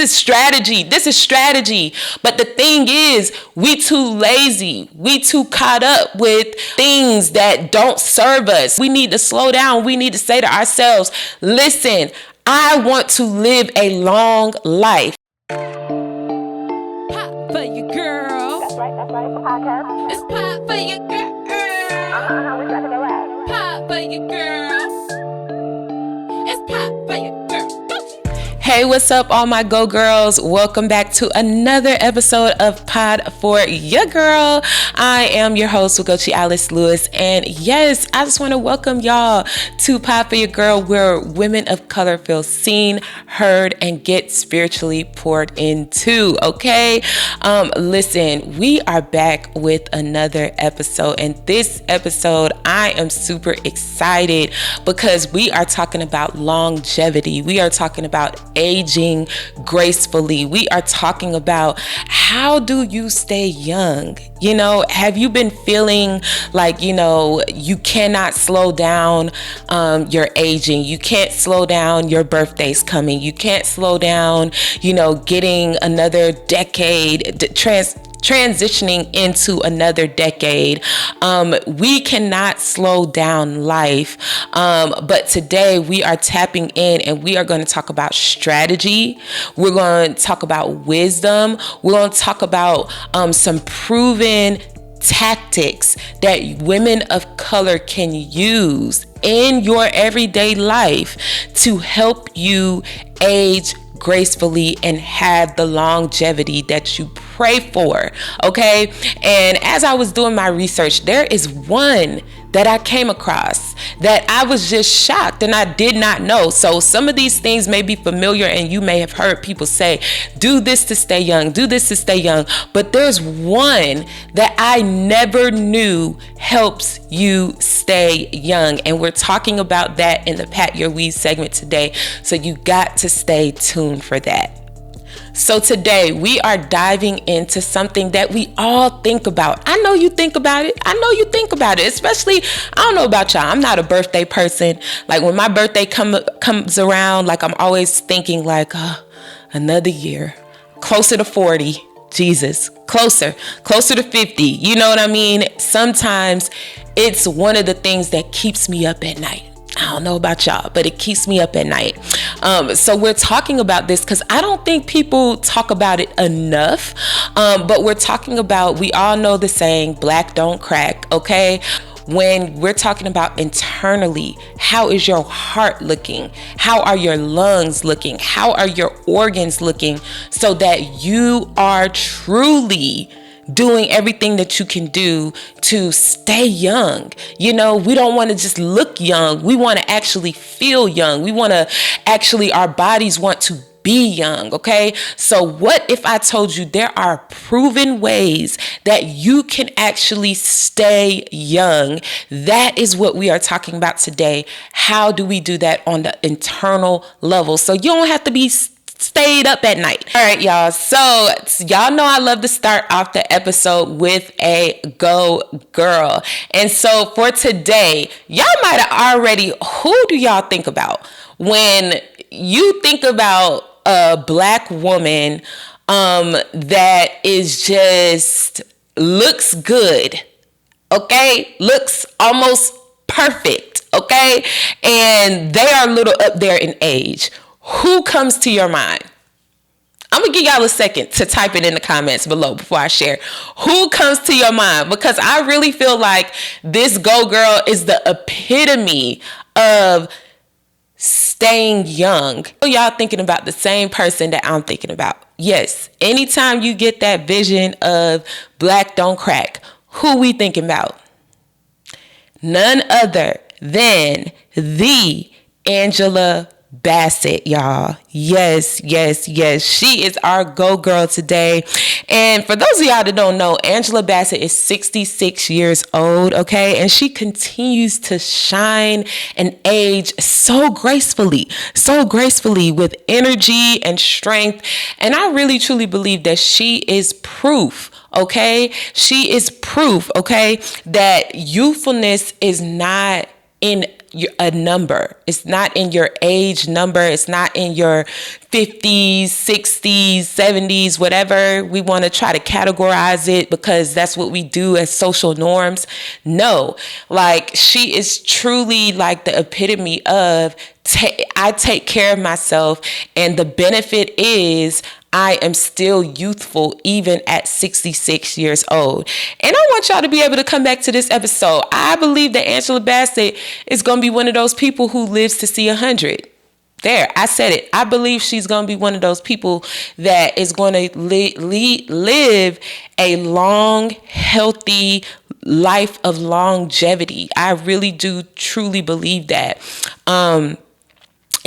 is strategy. This is strategy. But the thing is, we too lazy. We too caught up with things that don't serve us. We need to slow down. We need to say to ourselves, listen, I want to live a long life. Pop for your girl. That's right, it's a podcast. It's pop for your girl. We got to go out. Pop for your girl. It's pop for your girl. Hey, what's up, all my Go Girls? Welcome back to another episode of Pod for Your Girl. I am your host, Coach Alice Lewis, and yes, I just want to welcome y'all to Pod for Your Girl, where women of color feel seen, heard, and get spiritually poured into. Okay, listen, we are back with another episode, and this episode I am super excited because we are talking about longevity. We are talking about aging gracefully. We are talking about how do you stay young? You know, have you been feeling like, you cannot slow down your aging? You can't slow down your birthdays coming. You can't slow down, getting another decade, transitioning into another decade. We cannot slow down life. But today we are tapping in and we are going to talk about strategy. We're going to talk about wisdom. We're going to talk about some proven tactics that women of color can use in your everyday life to help you age gracefully and have the longevity that you pray for. Okay. And as I was doing my research, there is one that I came across that I was just shocked and I did not know. So some of these things may be familiar and you may have heard people say, do this to stay young, do this to stay young. But there's one that I never knew helps you stay young. And we're talking about that in the Pat Your Weed segment today. So you got to stay tuned for that. So today we are diving into something that we all think about. I know you think about it. Especially, I don't know about y'all. I'm not a birthday person. Like when my birthday comes around, like I'm always thinking like, another year, closer to 40. Jesus, closer to 50. You know what I mean? Sometimes it's one of the things that keeps me up at night. I don't know about y'all, but it keeps me up at night. So we're talking about this because I don't think people talk about it enough. But we're talking about, we all know the saying, black don't crack, okay? When we're talking about internally, how is your heart looking? How are your lungs looking? How are your organs looking? So that you are truly doing everything that you can do to stay young. We don't want to just look young. We want to actually feel young. We want to actually, our bodies want to be young. Okay. So what if I told you there are proven ways that you can actually stay young? That is what we are talking about today. How do we do that on the internal level? So you don't have to be stayed up at night. All right, y'all. So y'all know I love to start off the episode with a go girl. And so for today, y'all might have already, who do y'all think about when you think about a black woman that is just looks good, okay? Looks almost perfect, okay? And they are a little up there in age. Who comes to your mind? I'm going to give y'all a second to type it in the comments below before I share. Who comes to your mind? Because I really feel like this Go Girl is the epitome of staying young. Y'all thinking about the same person that I'm thinking about. Yes, anytime you get that vision of black don't crack, who we thinking about? None other than the Angela Bassett, y'all. Yes. She is our Go Girl today. And for those of y'all that don't know, Angela Bassett is 66 years old, okay? And she continues to shine and age so gracefully with energy and strength. And I really truly believe that she is proof, okay? She is proof, okay, that youthfulness is not in a number. It's not in your age number. It's not in your 50s, 60s, 70s, whatever. We want to try to categorize it because that's what we do as social norms. No, like she is truly like the epitome of I take care of myself, and the benefit is I am still youthful even at 66 years old. And I want y'all to be able to come back to this episode. I believe that Angela Bassett is going to be one of those people who lives to see 100. There, I said it. I believe she's going to be one of those people that is going to live a long, healthy life of longevity. I really do truly believe that.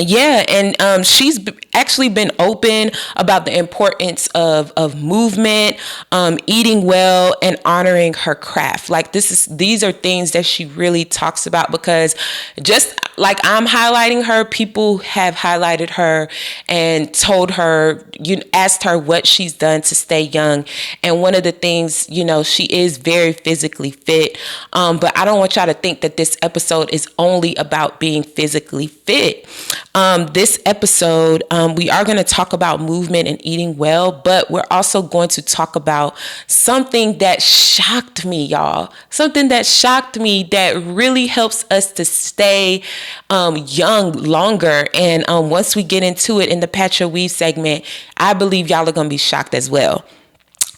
Yeah, and she's actually been open about the importance of movement, eating well, and honoring her craft. Like these are things that she really talks about, because just like I'm highlighting her, people have highlighted her and told her, asked her what she's done to stay young. And one of the things, she is very physically fit. But I don't want y'all to think that this episode is only about being physically fit. This episode, we are going to talk about movement and eating well, but we're also going to talk about something that shocked me, y'all. Something that shocked me that really helps us to stay young longer. And once we get into it in the Patch Your Weave segment, I believe y'all are going to be shocked as well.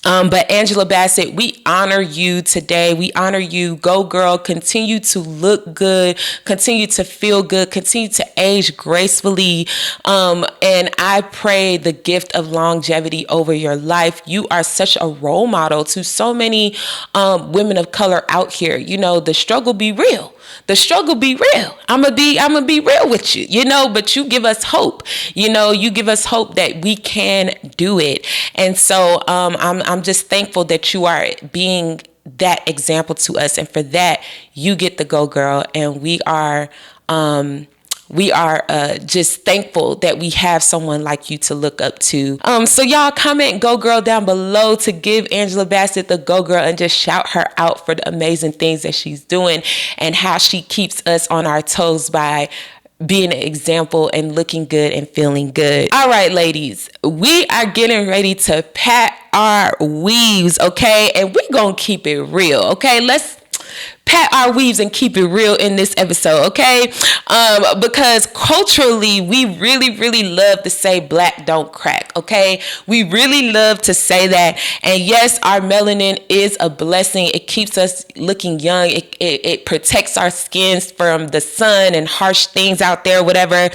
But Angela Bassett, we honor you today. We honor you. Go girl. Continue to look good. Continue to feel good. Continue to age gracefully. And I pray the gift of longevity over your life. You are such a role model to so many women of color out here. The struggle be real. The struggle be real. I'm gonna be real with you, but you give us hope. You give us hope that we can do it. And so I'm just thankful that you are being that example to us. And for that, you get the go girl. And we are just thankful that we have someone like you to look up to. So y'all comment go girl down below to give Angela Bassett the go girl and just shout her out for the amazing things that she's doing and how she keeps us on our toes by being an example and looking good and feeling good. All right, ladies, we are getting ready to pat our weaves, okay? And we're going to keep it real, okay? Let's pat our weaves and keep it real in this episode, okay? Because culturally, we really, really love to say black don't crack, okay? We really love to say that. And yes, our melanin is a blessing. It keeps us looking young. It protects our skins from the sun and harsh things out there, whatever.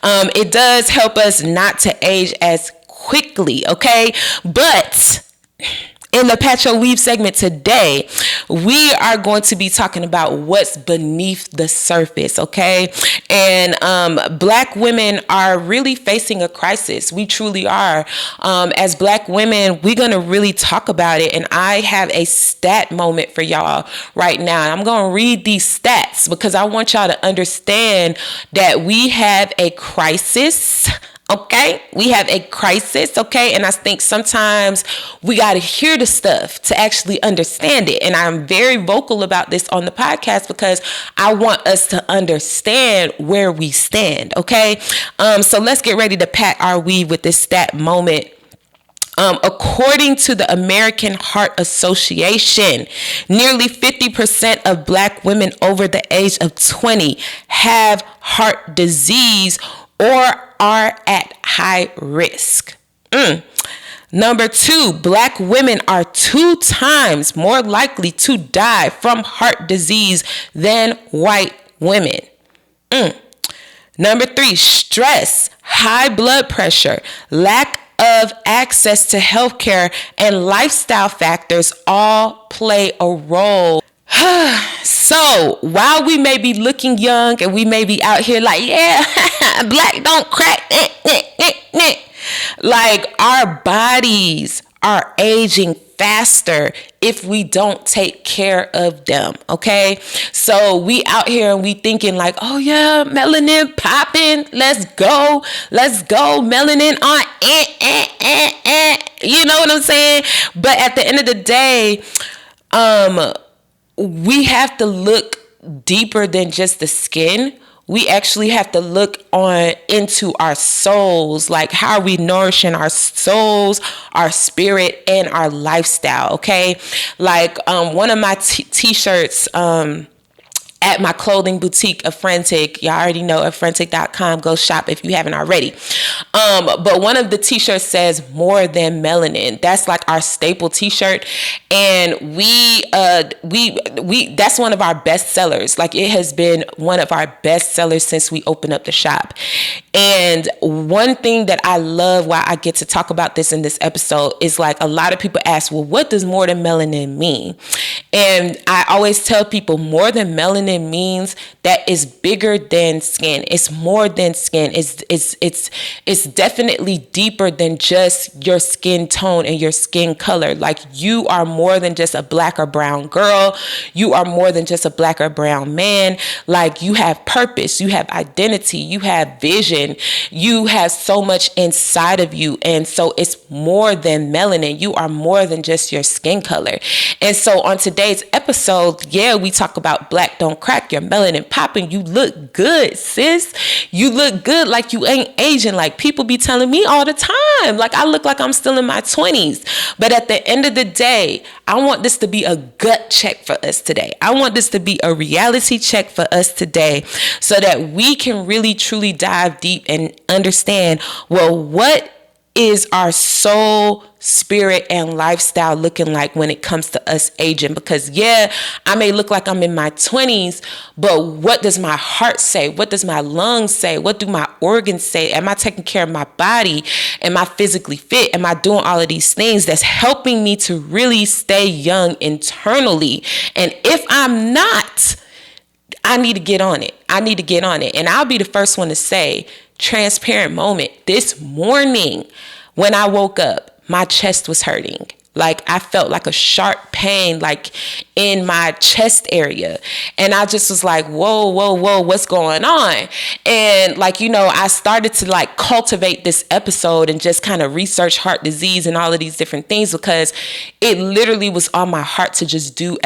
It does help us not to age as quickly, okay? But in the Patch Your Weave segment today, we are going to be talking about what's beneath the surface, okay? And black women are really facing a crisis. We truly are. As black women, we're going to really talk about it. And I have a stat moment for y'all right now. And I'm going to read these stats because I want y'all to understand that we have a crisis. Okay, we have a crisis, okay? And I think sometimes we got to hear the stuff to actually understand it. And I'm very vocal about this on the podcast because I want us to understand where we stand, okay? So let's get ready to pat our weave with this stat moment. According to the American Heart Association, nearly 50% of black women over the age of 20 have heart disease or are at high risk. Number 2, black women are 2 times more likely to die from heart disease than white women. Number 3, stress, high blood pressure, lack of access to healthcare, and lifestyle factors all play a role. So while we may be looking young and we may be out here like, yeah, black don't crack, like our bodies are aging faster if we don't take care of them, okay? So we out here and we thinking like, oh yeah, melanin popping, let's go, melanin on, you know what I'm saying? But at the end of the day, we have to look deeper than just the skin. we actually have to look on into our souls. Like, how are we nourishing our souls, our spirit, and our lifestyle? Okay. Like, one of my t-shirts, at my clothing boutique, Afrentic. Y'all already know Afrentic.com. Go shop if you haven't already. But one of the t-shirts says "More Than Melanin." That's like our staple t-shirt, and we that's one of our best sellers. Like, it has been one of our best sellers since we opened up the shop. And one thing that I love, why I get to talk about this in this episode, is like, a lot of people ask, well, what does more than melanin mean? And I always tell people, more than melanin means that it's bigger than skin. It's more than skin. It's definitely deeper than just your skin tone and your skin color. Like, you are more than just a black or brown girl. You are more than just a black or brown man. Like, you have purpose, you have identity, you have vision, you have so much inside of you. And so it's more than melanin. You are more than just your skin color. And so on today's episode, we talk about black don't crack, your melanin popping. You look good, sis. You look good, like you ain't aging. Like, people be telling me all the time, like, I look like I'm still in my 20s. But at the end of the day, I want this to be a gut check for us today. I want this to be a reality check for us today, so that we can really truly dive deep and understand, well, what is our soul, spirit, and lifestyle looking like when it comes to us aging? Because I may look like I'm in my 20s, but what does my heart say? What does my lungs say? What do my organs say? Am I taking care of my body? Am I physically fit? Am I doing all of these things that's helping me to really stay young internally? And if I'm not, I need to get on it. And I'll be the first one to say, transparent moment. This morning when I woke up, my chest was hurting. Like, I felt like a sharp pain, like in my chest area. And I just was like, whoa, what's going on? And like, I started to like cultivate this episode and just kind of research heart disease and all of these different things, because it literally was on my heart to just do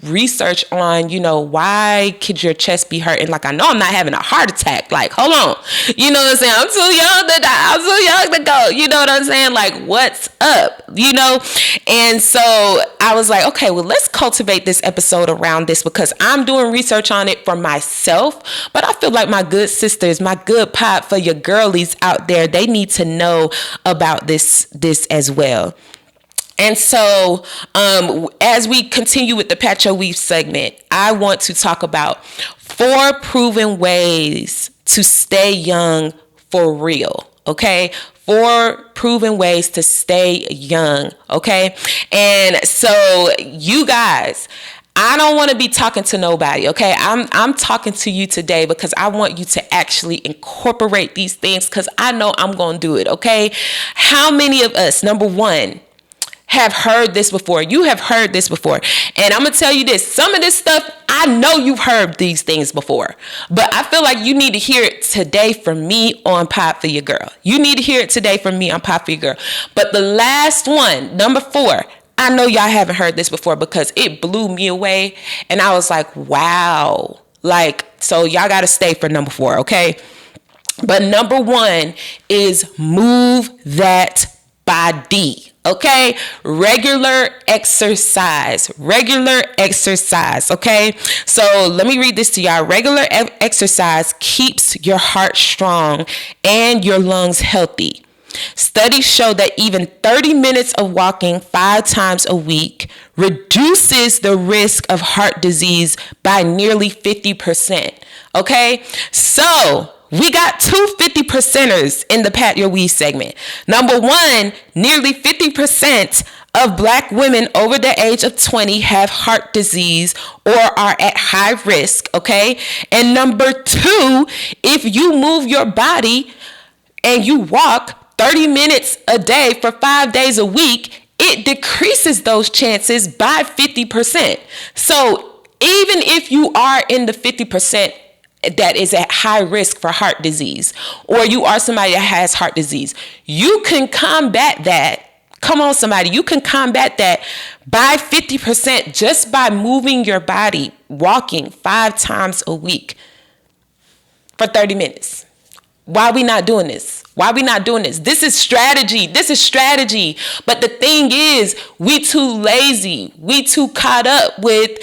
research on, why could your chest be hurting? Like, I know I'm not having a heart attack. Like, hold on. You know what I'm saying? I'm too young to die. I'm too young to go. You know what I'm saying? Like, what's up? And so I was like, okay, well, let's cultivate this episode around this, because I'm doing research on it for myself, but I feel like my good sisters, my good pop for your girlies out there, they need to know about this as well. And so as we continue with the Pat Your Weave segment, I want to talk about 4 proven ways to stay young for real. Okay. 4 proven ways to stay young. Okay. And so you guys, I don't want to be talking to nobody. Okay. I'm talking to you today because I want you to actually incorporate these things, because I know I'm going to do it. Okay. How many of us, number one, have heard this before? You have heard this before. And I'm going to tell you this. Some of this stuff, I know you've heard these things before, but I feel like you need to hear it today from me on Pop for Your Girl. You need to hear it today from me on Pop for Your Girl. But the last one, number 4, I know y'all haven't heard this before, because it blew me away. And I was like, wow. Like, so y'all got to stay for number 4. Okay. But number 1 is move that body. Okay, regular exercise. Okay, so let me read this to y'all. Regular exercise keeps your heart strong and your lungs healthy. Studies show that even 30 minutes of walking 5 times a week reduces the risk of heart disease by nearly 50%. Okay, so we got 2 50%ers in the Pat Your Weave segment. Number 1, nearly 50% of Black women over the age of 20 have heart disease or are at high risk, okay? And number 2, if you move your body and you walk 30 minutes a day for 5 days a week, it decreases those chances by 50%. So even if you are in the 50% that is at high risk for heart disease, or you are somebody that has heart disease, you can combat that. Come on, somebody, you can combat that by 50% just by moving your body, walking 5 times a week. for 30 minutes. Why are we not doing this? Why are we not doing this? This is strategy. This is strategy. But the thing is, we too lazy. We too caught up with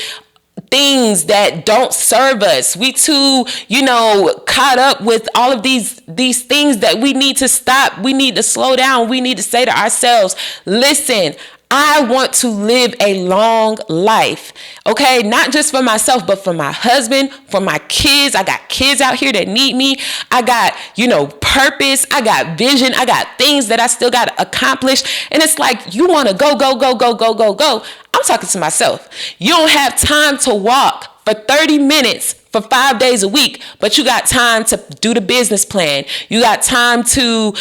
things that don't serve us. We too, caught up with all of these things that we need to stop. We need to slow down. We need to say to ourselves, listen, I want to live a long life, okay? Not just for myself, but for my husband, for my kids. I got kids out here that need me. I got, purpose. I got vision. I got things that I still got to accomplish. And it's like, you want to go. I'm talking to myself. You don't have time to walk for 30 minutes for 5 days a week, but you got time to do the business plan. You got time to,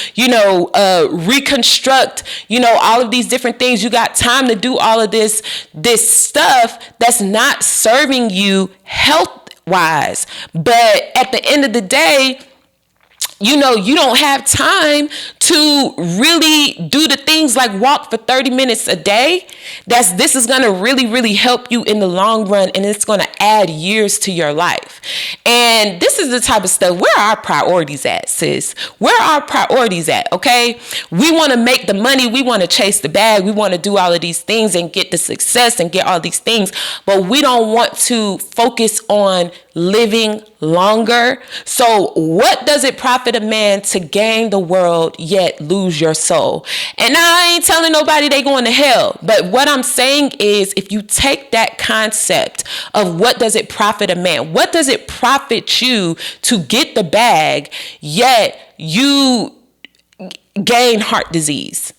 reconstruct, all of these different things. You got time to do all of this stuff that's not serving you health wise. But at the end of the day, you don't have time to really do the things like walk for 30 minutes a day. This is going to really, really help you in the long run, and it's going to add years to your life. And this is the type of stuff, where are our priorities at, sis? Where are our priorities at, okay? We want to make the money. We want to chase the bag. We want to do all of these things and get the success and get all these things, but we don't want to focus on living longer. So what does it profit a man to gain the world yet lose your soul? And I ain't telling nobody they going to hell, but what I'm saying is, if you take that concept of what does it profit a man, what does it profit you to get the bag yet you gain heart disease?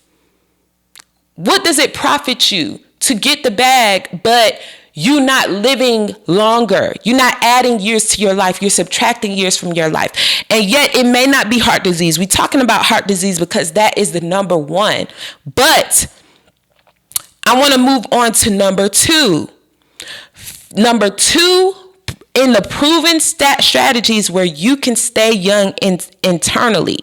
What does it profit you to get the bag but you're not living longer? You're not adding years to your life. You're subtracting years from your life. And yet it may not be heart disease. We're talking about heart disease because that is the number one. But I want to move on to number two. Number two, in the proven strategies where you can stay young internally,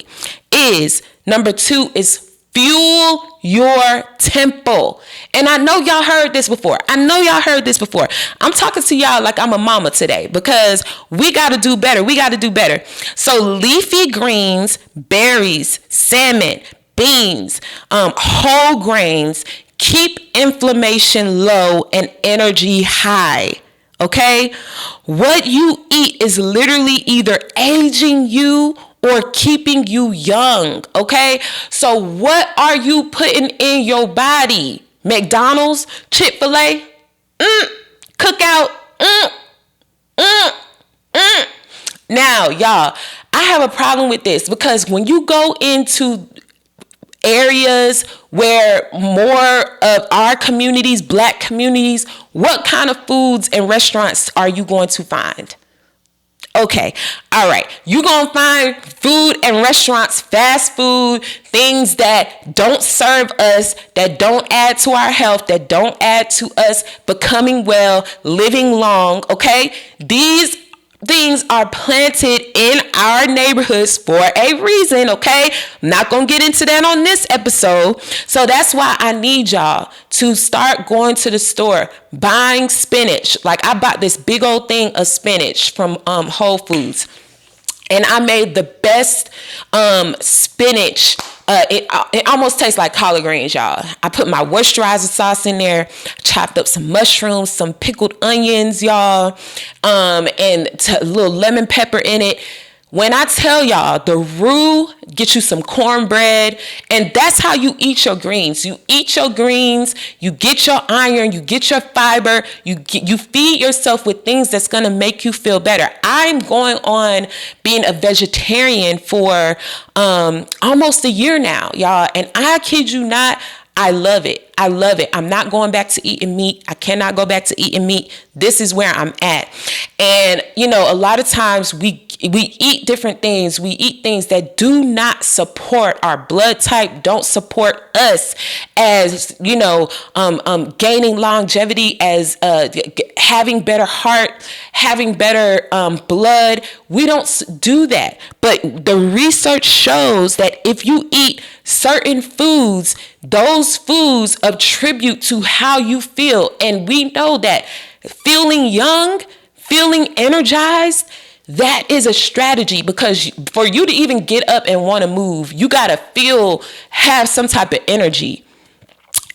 is number two is fuel your temple. And I know y'all heard this before. I'm talking to y'all like I'm a mama today, because we got to do better. So leafy greens, berries, salmon, beans, whole grains keep inflammation low and energy high. Okay? What you eat is literally either aging you or keeping you young, okay? So what are you putting in your body? McDonald's, Chick-fil-A, Cookout, Now, y'all, I have a problem with this, because when you go into areas where more of our communities, Black communities, what kind of foods and restaurants are you going to find? Okay, all right. You're going to find food and restaurants, fast food, things that don't serve us, that don't add to our health, that don't add to us becoming well, living long, okay? These things are planted in our neighborhoods for a reason, okay? I'm not going to get into that on this episode. So that's why I need y'all to start going to the store, buying spinach. Like, I bought this big old thing of spinach from Whole Foods. And I made the best spinach. It almost tastes like collard greens, y'all. I put my moisturizer sauce in there, chopped up some mushrooms, some pickled onions, y'all, and a little lemon pepper in it. When I tell y'all, the roux, get you some cornbread, and that's how you eat your greens. You eat your greens, you get your iron, you get your fiber, you feed yourself with things that's going to make you feel better. I'm going on being a vegetarian for almost a year now, y'all, and I kid you not, I love it. I'm not going back to eating meat. I cannot go back to eating meat. This is where I'm at. And, a lot of times we eat different things. We eat things that do not support our blood type, don't support us as, gaining longevity, as having better heart, having better blood. We don't do that. But the research shows that if you eat certain foods, those foods attribute to how you feel. And we know that feeling young, feeling energized, That is a strategy, because for you to even get up and want to move, you got to have some type of energy.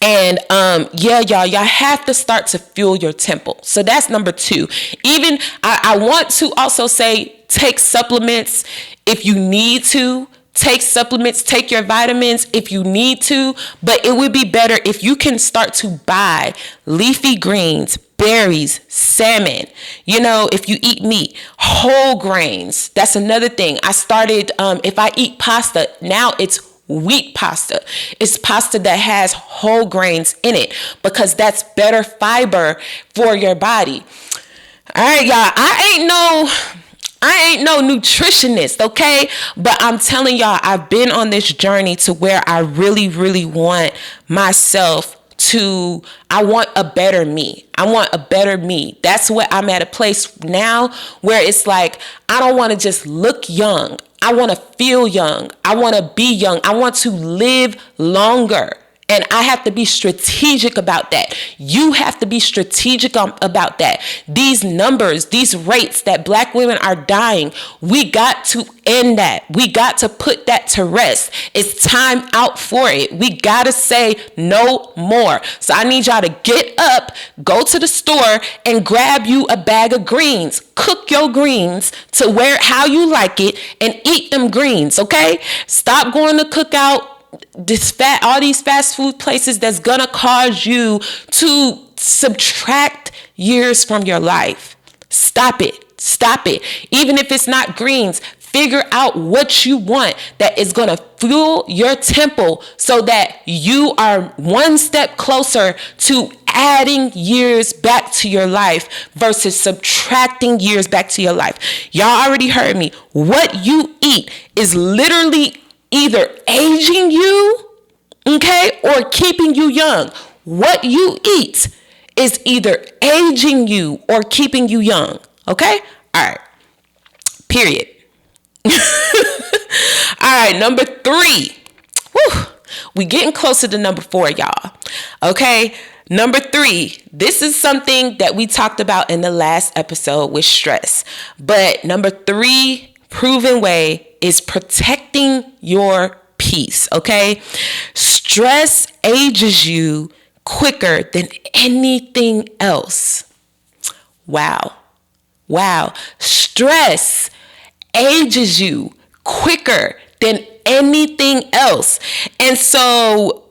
And y'all have to start to fuel your temple. So that's number 2. Even I want to also say, take supplements if you need to. Take supplements, take your vitamins if you need to, but it would be better if you can start to buy leafy greens, berries, salmon. If you eat meat, whole grains. That's another thing. I started, if I eat pasta, now it's wheat pasta. It's pasta that has whole grains in it, because that's better fiber for your body. All right, y'all, I ain't no nutritionist, okay? But I'm telling y'all, I've been on this journey to where I really, really want myself I want a better me. I want a better me. That's what I'm at a place now where it's like, I don't want to just look young. I want to feel young. I want to be young. I want to live longer. And I have to be strategic about that. You have to be strategic about that. These numbers, these rates that Black women are dying, we got to end that. We got to put that to rest. It's time out for it. We got to say no more. So I need y'all to get up, go to the store, and grab you a bag of greens. Cook your greens to how you like it and eat them greens, okay? Stop going to cookout. All these fast food places that's gonna cause you to subtract years from your life. Stop it. Even if it's not greens, figure out what you want that is gonna fuel your temple so that you are one step closer to adding years back to your life versus subtracting years back to your life. Y'all already heard me. What you eat is literally either aging you, okay, or keeping you young. What you eat is either aging you or keeping you young, okay? All right, period. All right, number 3. Whew. We getting closer to number 4, y'all, okay? Number 3, this is something that we talked about in the last episode with stress. But number 3 proven way is protecting your peace, okay? Stress ages you quicker than anything else. Wow. Stress ages you quicker than anything else. And so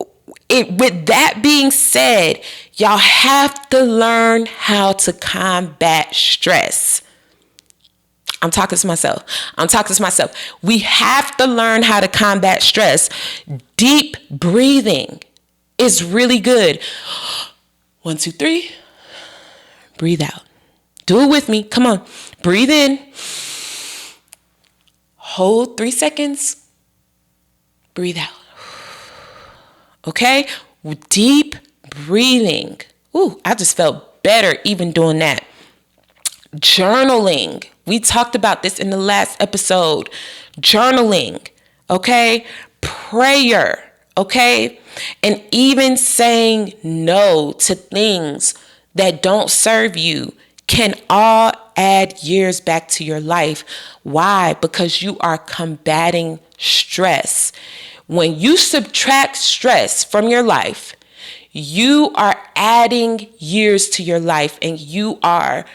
with that being said, y'all have to learn how to combat stress. I'm talking to myself. We have to learn how to combat stress. Deep breathing is really good. 1, 2, 3. Breathe out. Do it with me. Come on. Breathe in. Hold 3 seconds. Breathe out. Okay? Deep breathing. Ooh, I just felt better even doing that. Journaling. We talked about this in the last episode. Journaling, okay? Prayer, okay? And even saying no to things that don't serve you can all add years back to your life. Why? Because you are combating stress. When you subtract stress from your life, you are adding years to your life, and you are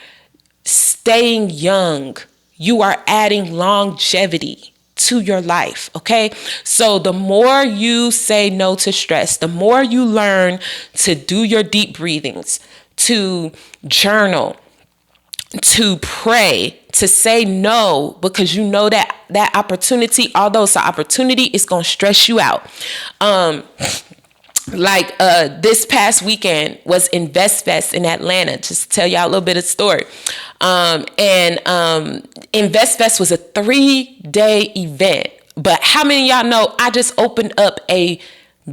staying young. You are adding longevity to your life, okay? So the more you say no to stress, the more you learn to do your deep breathings, to journal, to pray, to say no, because you know that opportunity, although it's an opportunity, it's going to stress you out. This past weekend was Invest Fest in Atlanta. Just to tell y'all a little bit of story. Invest Fest was a 3-day event. But how many of y'all know I just opened up a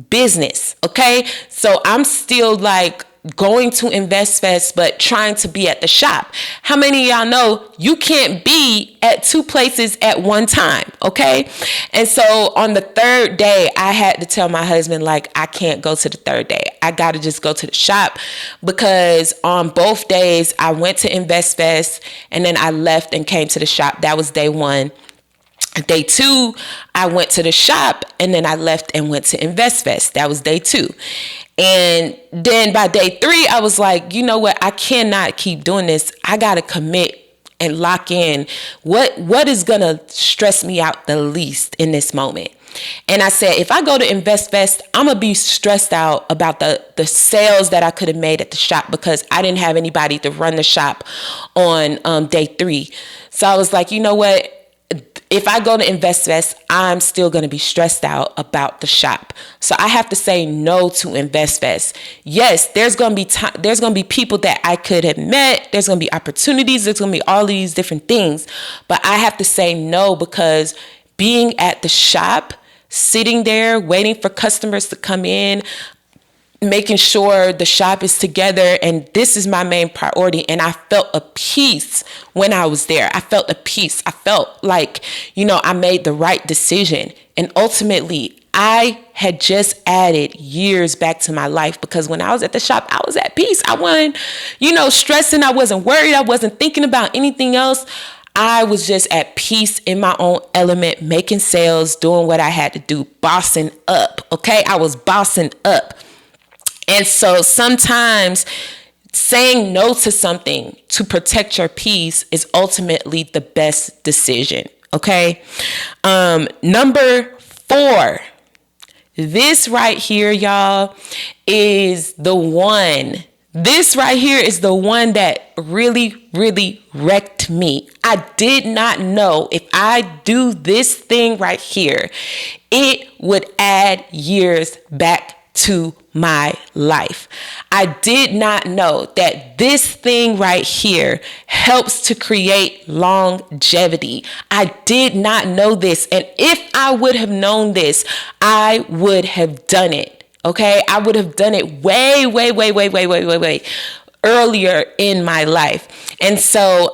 business? Okay, so I'm still like going to Invest Fest, but trying to be at the shop. How many of y'all know you can't be at two places at one time? Okay. And so on the third day, I had to tell my husband, like, I can't go to the third day. I got to just go to the shop, because on both days I went to Invest Fest and then I left and came to the shop. That was day one. Day two, I went to the shop and then I left and went to Invest Fest. That was day two. And then by day three, I was like, you know what? I cannot keep doing this. I got to commit and lock in what is going to stress me out the least in this moment. And I said, if I go to Invest Fest, I'm going to be stressed out about the sales that I could have made at the shop, because I didn't have anybody to run the shop on day three. So I was like, you know what? If I go to Invest Fest, I'm still going to be stressed out about the shop. So I have to say no to Invest Fest. Yes, there's going to be people that I could have met. There's going to be opportunities. There's going to be all of these different things. But I have to say no, because being at the shop, sitting there, waiting for customers to come in, making sure the shop is together, and this is my main priority. And I felt a peace when I was there. I felt a peace. I felt like, I made the right decision. And ultimately, I had just added years back to my life, because when I was at the shop, I was at peace. I wasn't, stressing. I wasn't worried. I wasn't thinking about anything else. I was just at peace in my own element, making sales, doing what I had to do, bossing up. Okay. I was bossing up. And so sometimes saying no to something to protect your peace is ultimately the best decision. Okay. Number 4, this right here, y'all, is the one. This right here is the one that really, really wrecked me. I did not know if I do this thing right here, it would add years back to my life. I did not know that this thing right here helps to create longevity. I did not know this. And if I would have known this, I would have done it. Okay. I would have done it way earlier in my life. And so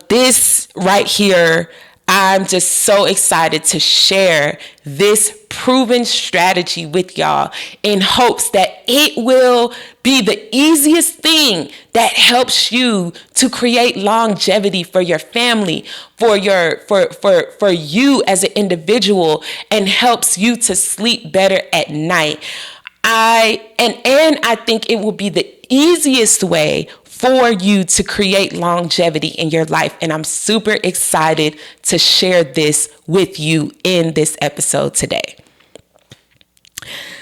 this right here, I'm just so excited to share this proven strategy with y'all in hopes that it will be the easiest thing that helps you to create longevity for your family, for you as an individual, and helps you to sleep better at night. I think it will be the easiest way for you to create longevity in your life. And I'm super excited to share this with you in this episode today.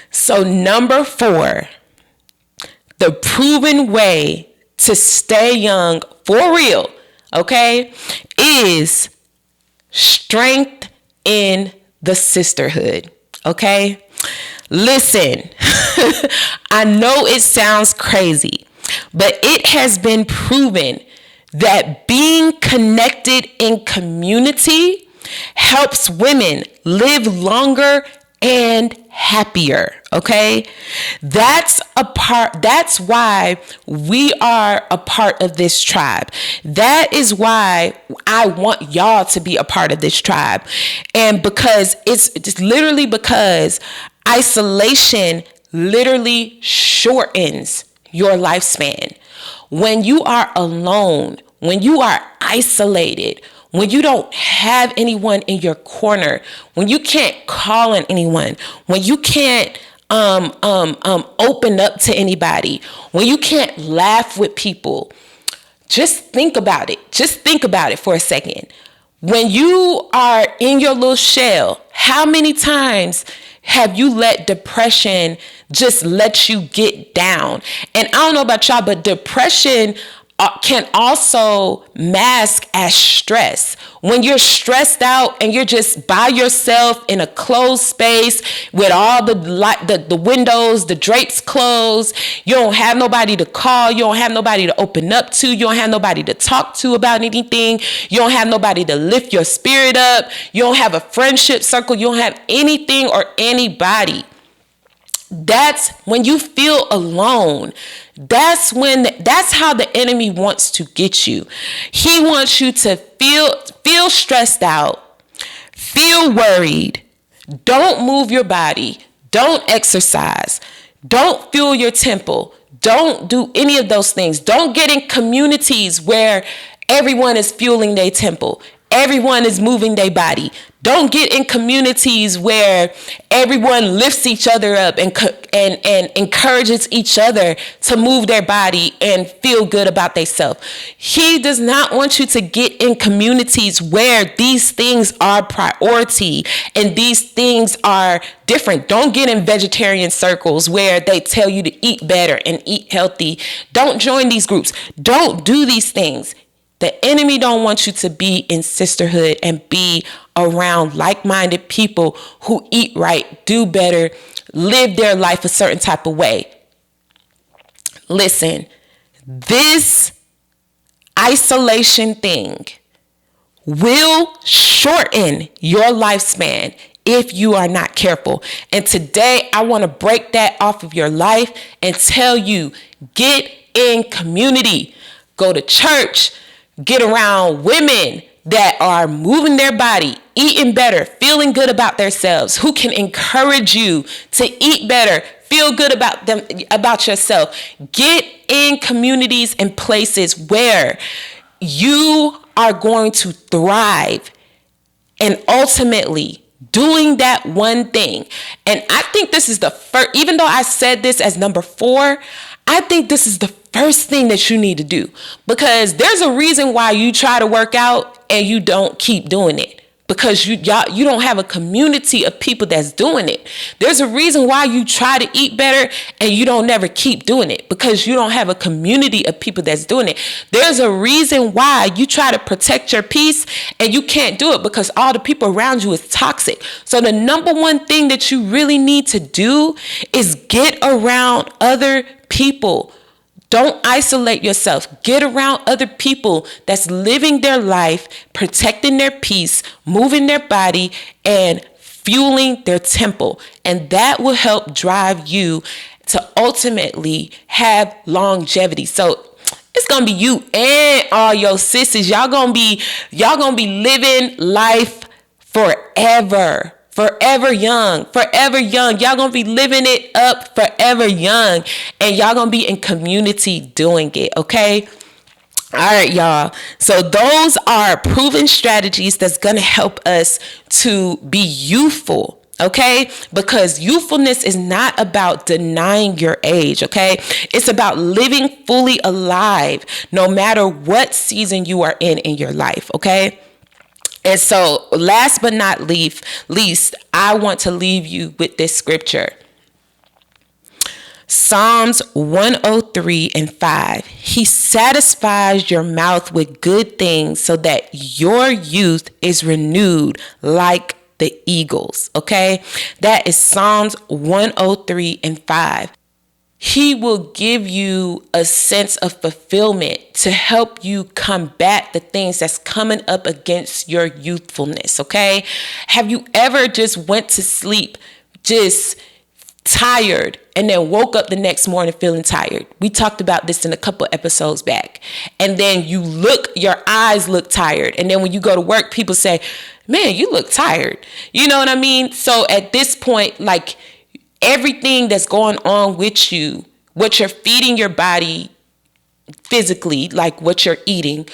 So number 4, the proven way to stay young for real, okay, is strength in the sisterhood, okay? Listen, I know it sounds crazy, but it has been proven that being connected in community helps women live longer and happier. Okay. That's why we are a part of this tribe. That is why I want y'all to be a part of this tribe. And because it's just literally because isolation literally shortens your lifespan. When you are alone, when you are isolated, when you don't have anyone in your corner, when you can't call on anyone, when you can't open up to anybody, when you can't laugh with people, just think about it. Just think about it for a second. When you are in your little shell, how many times have you let depression just let you get down? And I don't know about y'all, but depression can also mask as stress. When you're stressed out and you're just by yourself in a closed space with all the light, the windows, the drapes closed, you don't have nobody to call, you don't have nobody to open up to, you don't have nobody to talk to about anything, you don't have nobody to lift your spirit up, you don't have a friendship circle, you don't have anything or anybody. That's when you feel alone. That's how the enemy wants to get you. He wants you to feel stressed out, feel worried, don't move your body, don't exercise, don't fuel your temple, don't do any of those things. Don't get in communities where everyone is fueling their temple, everyone is moving their body. Don't get in communities where everyone lifts each other up and encourages each other to move their body and feel good about themselves. He does not want you to get in communities where these things are priority and these things are different. Don't get in vegetarian circles where they tell you to eat better and eat healthy. Don't join these groups. Don't do these things. The enemy don't want you to be in sisterhood and be around like-minded people who eat right, do better, live their life a certain type of way. Listen, this isolation thing will shorten your lifespan if you are not careful. And today I want to break that off of your life and tell you, get in community, go to church, get around women that are moving their body, eating better, feeling good about themselves, who can encourage you to eat better, feel good about yourself. Get in communities and places where you are going to thrive and ultimately doing that one thing. And I think this is the first, even though I said this as number 4, I think this is the first thing that you need to do, because there's a reason why you try to work out and you don't keep doing it, because you don't have a community of people that's doing it. There's a reason why you try to eat better and you don't never keep doing it, because you don't have a community of people that's doing it. There's a reason why you try to protect your peace and you can't do it, because all the people around you is toxic. So the number one thing that you really need to do is get around other people. Don't isolate yourself. Get around other people that's living their life, protecting their peace, moving their body, and fueling their temple. And that will help drive you to ultimately have longevity. So it's gonna be you and all your sisters. Y'all gonna be living life forever. Forever young. Y'all gonna be living it up forever young. And y'all gonna be in community doing it, okay? All right, y'all. So those are proven strategies that's gonna help us to be youthful, okay? Because youthfulness is not about denying your age, okay? It's about living fully alive no matter what season you are in your life, okay? And so last but not least, I want to leave you with this scripture. Psalms 103:5. He satisfies your mouth with good things so that your youth is renewed like the eagles. Okay, that is Psalms 103:5. He will give you a sense of fulfillment to help you combat the things that's coming up against your youthfulness, okay? Have you ever just went to sleep just tired and then woke up the next morning feeling tired? We talked about this in a couple episodes back. And then your eyes look tired. And then when you go to work, people say, man, you look tired. You know what I mean? So at this point, like, everything that's going on with you, what you're feeding your body physically, like what you're eating,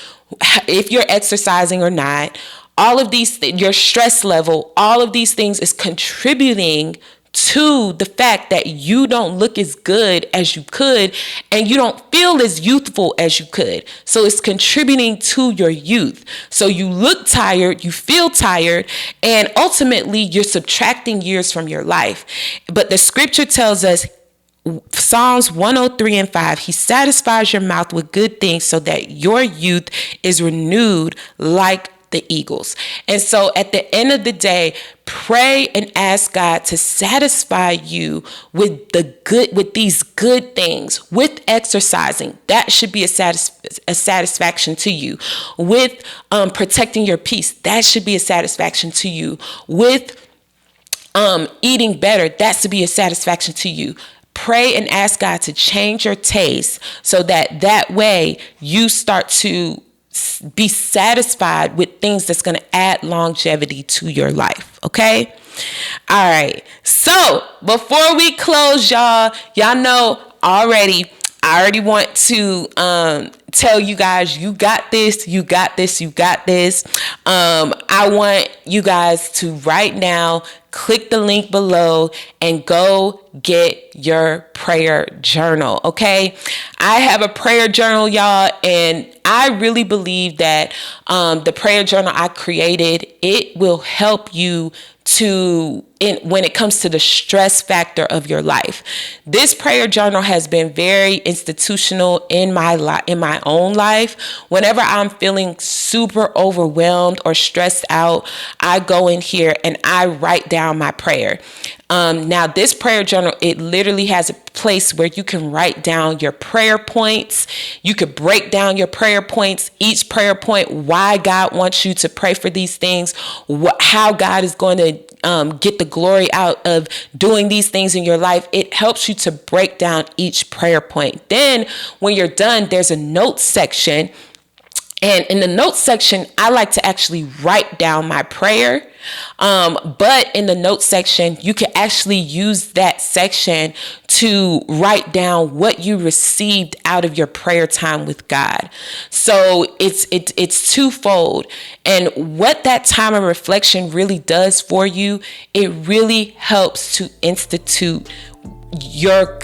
if you're exercising or not, all of these, your stress level, all of these things is contributing to the fact that you don't look as good as you could and you don't feel as youthful as you could. So it's contributing to your youth. So you look tired, you feel tired, and ultimately you're subtracting years from your life. But the scripture tells us, Psalms 103:5, he satisfies your mouth with good things so that your youth is renewed like the eagles. And so at the end of the day, pray and ask God to satisfy you with these good things, with exercising. That should be a satisfaction to you. With protecting your peace, that should be a satisfaction to you. With eating better, that's to be a satisfaction to you. Pray and ask God to change your taste so that way you start to be satisfied with things that's going to add longevity to your life. Okay. All right. So before we close, y'all know already, I already want to tell you guys, you got this. I want you guys to right now click the link below and go get your prayer journal. Okay. I have a prayer journal, y'all, and I really believe that the prayer journal I created, it will help you when it comes to the stress factor of your life. This prayer journal has been very institutional in my own life. Whenever I'm feeling super overwhelmed or stressed out, I go in here and I write down my prayer. Now this prayer journal, it literally has a place where you can write down your prayer points. You could break down your prayer points, each prayer point, why God wants you to pray for these things, how God is going to get the glory out of doing these things in your life. It helps you to break down each prayer point. Then when you're done, there's a notes section. And in the notes section, I like to actually write down my prayer. But in the notes section, you can actually use that section to write down what you received out of your prayer time with God. So it's twofold. And what that time of reflection really does for you, it really helps to institute your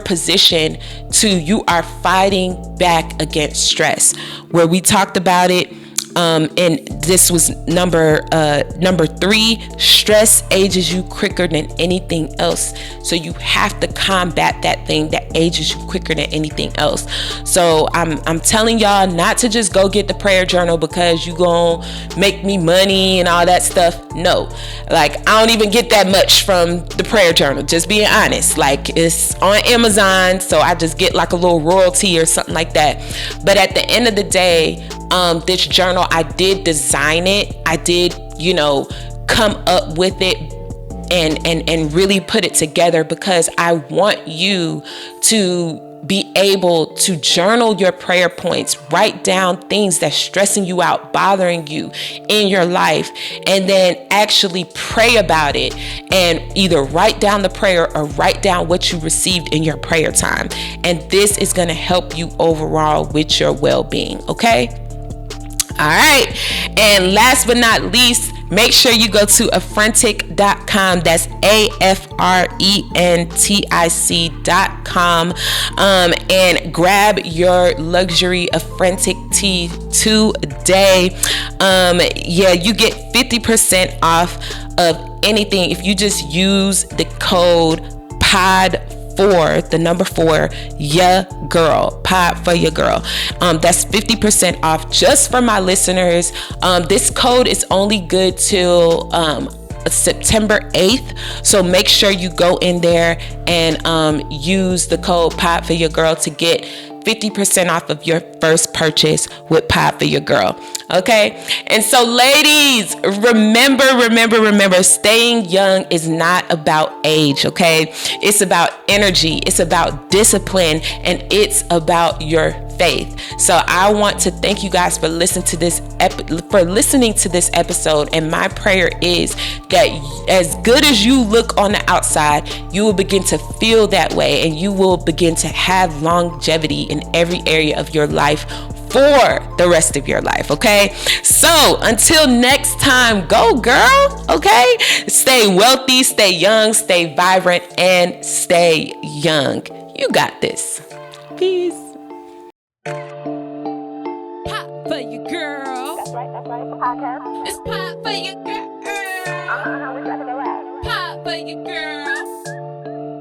position to you are fighting back against stress, where we talked about it. And this was number 3, stress ages you quicker than anything else. So you have to combat that thing that ages you quicker than anything else. So I'm telling y'all not to just go get the prayer journal because you gonna make me money and all that stuff. No, like I don't even get that much from the prayer journal, just being honest. Like it's on Amazon, so I just get like a little royalty or something like that. But at the end of the day, this journal, I did design it. I did, come up with it and really put it together because I want you to be able to journal your prayer points, write down things that's stressing you out, bothering you in your life, and then actually pray about it and either write down the prayer or write down what you received in your prayer time. And this is going to help you overall with your well-being. Okay. All right. And last but not least, make sure you go to Afrentic.com. That's AFRENTIC.com. And grab your luxury Afrentic tea today. You get 50% off of anything if you just use the code POD4, the number 4, ya girl, pod for your girl. That's 50% off just for my listeners. This code is only good till September 8th. So make sure you go in there and use the code pod for your girl to get 50% off of your first purchase with Pod for Your Girl. Okay. And so ladies, remember, staying young is not about age. Okay. It's about energy. It's about discipline, and it's about your faith. So I want to thank you guys for listening to this episode. And my prayer is that as good as you look on the outside, you will begin to feel that way, and you will begin to have longevity in every area of your life for the rest of your life. Okay. So until next time, go girl. Okay. Stay wealthy, stay young, stay vibrant, and stay young. You got this. Peace. Pop for your girl. That's right, it's a podcast. It's pop for your girl. We got to go out. Pop for your girl.